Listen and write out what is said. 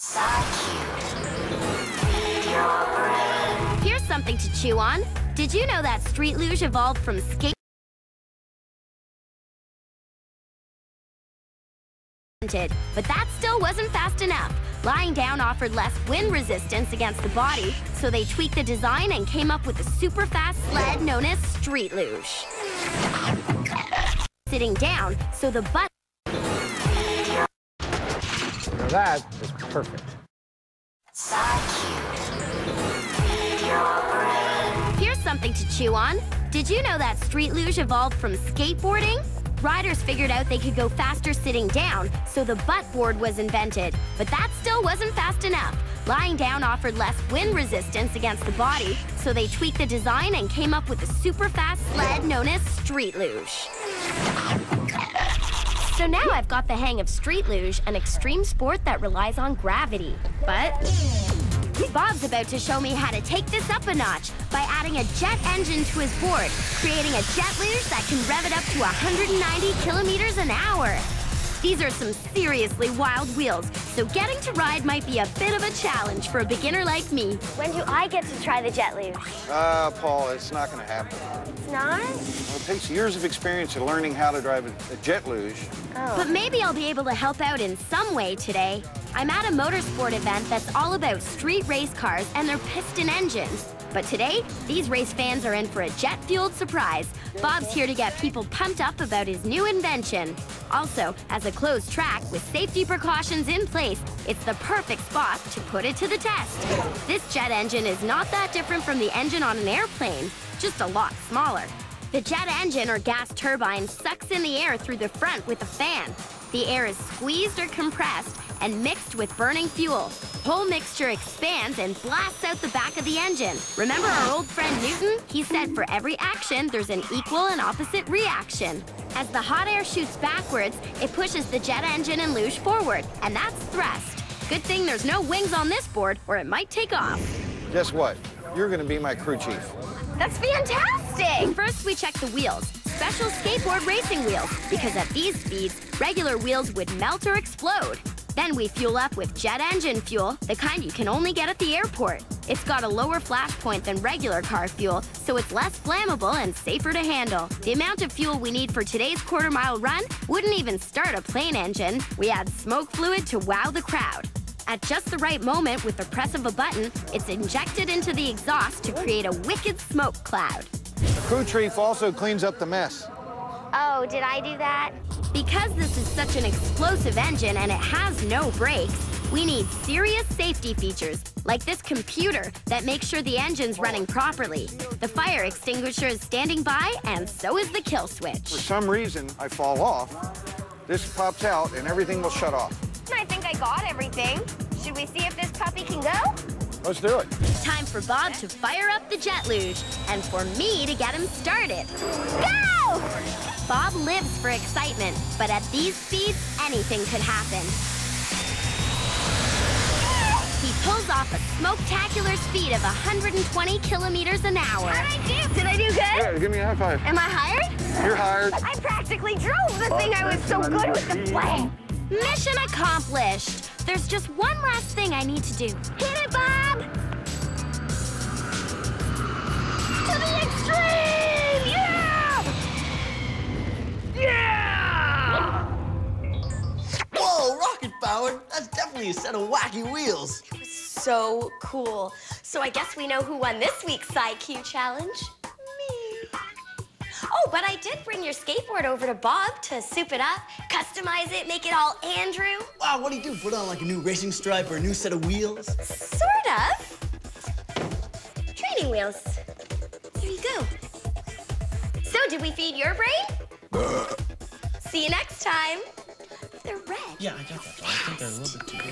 Sci-Q. Here's something to chew on. Did you know that street luge evolved from skate? But that still wasn't fast enough. Lying down offered less wind resistance against the body, so they tweaked the design and came up with a super fast sled known as street luge. Sitting down, so the butt. Now that is perfect. Here's something to chew on. Did you know that street luge evolved from skateboarding? Riders figured out they could go faster sitting down, so the butt board was invented. But that still wasn't fast enough. Lying down offered less wind resistance against the body, so they tweaked the design and came up with a super fast sled known as street luge. So now I've got the hang of street luge, an extreme sport that relies on gravity. But Bob's about to show me how to take this up a notch by adding a jet engine to his board, creating a jet luge that can rev it up to 190 kilometers an hour. These are some seriously wild wheels, so getting to ride might be a bit of a challenge for a beginner like me. When do I get to try the jet luge? Paul, it's not going to happen. It's not? Well, it takes years of experience of learning how to drive a jet luge. Oh. But maybe I'll be able to help out in some way today. I'm at a motorsport event that's all about street race cars and their piston engines. But today, these race fans are in for a jet-fueled surprise. Bob's here to get people pumped up about his new invention. Also, as a closed track with safety precautions in place, it's the perfect spot to put it to the test. This jet engine is not that different from the engine on an airplane, just a lot smaller. The jet engine or gas turbine sucks in the air through the front with a fan. The air is squeezed or compressed and mixed with burning fuel. The whole mixture expands and blasts out the back of the engine. Remember our old friend Newton? He said for every action, there's an equal and opposite reaction. As the hot air shoots backwards, it pushes the jet engine and luge forward, and that's thrust. Good thing there's no wings on this board, or it might take off. Guess what? You're going to be my crew chief. That's fantastic! First, we check the wheels. Special skateboard racing wheels, because at these speeds, regular wheels would melt or explode. Then we fuel up with jet engine fuel, the kind you can only get at the airport. It's got a lower flash point than regular car fuel, so it's less flammable and safer to handle. The amount of fuel we need for today's quarter-mile run wouldn't even start a plane engine. We add smoke fluid to wow the crowd. At just the right moment, with the press of a button, it's injected into the exhaust to create a wicked smoke cloud. The crew chief also cleans up the mess. Oh, did I do that? Because this is such an explosive engine and it has no brakes, we need serious safety features, like this computer that makes sure the engine's running properly. The fire extinguisher is standing by, and so is the kill switch. For some reason, I fall off. This pops out and everything will shut off. I think I got everything. Should we see if this puppy can go? Let's do it. Time for Bob to fire up the jet luge, and for me to get him started. Go! Bob lives for excitement, but at these speeds, anything could happen. He pulls off a smoke-tacular speed of 120 kilometers an hour. How'd I do? Did I do good? Yeah, give me a high five. Am I hired? You're hired. I practically drove the thing. I was so good with the plane. Mission accomplished. There's just one last thing I need to do. Hit it, Bob! To the extreme! Yeah! Yeah! Whoa, rocket powered! That's definitely a set of wacky wheels. It was so cool. So I guess we know who won this week's Sci-Q challenge. Oh, but I did bring your skateboard over to Bob to soup it up, customize it, make it all Andrew. Wow, what do you do? Put on like a new racing stripe or a new set of wheels? Sort of. Training wheels. Here you go. So, did we feed your brain? See you next time. They're red. Yeah, I got that. I think they're a little bit too big.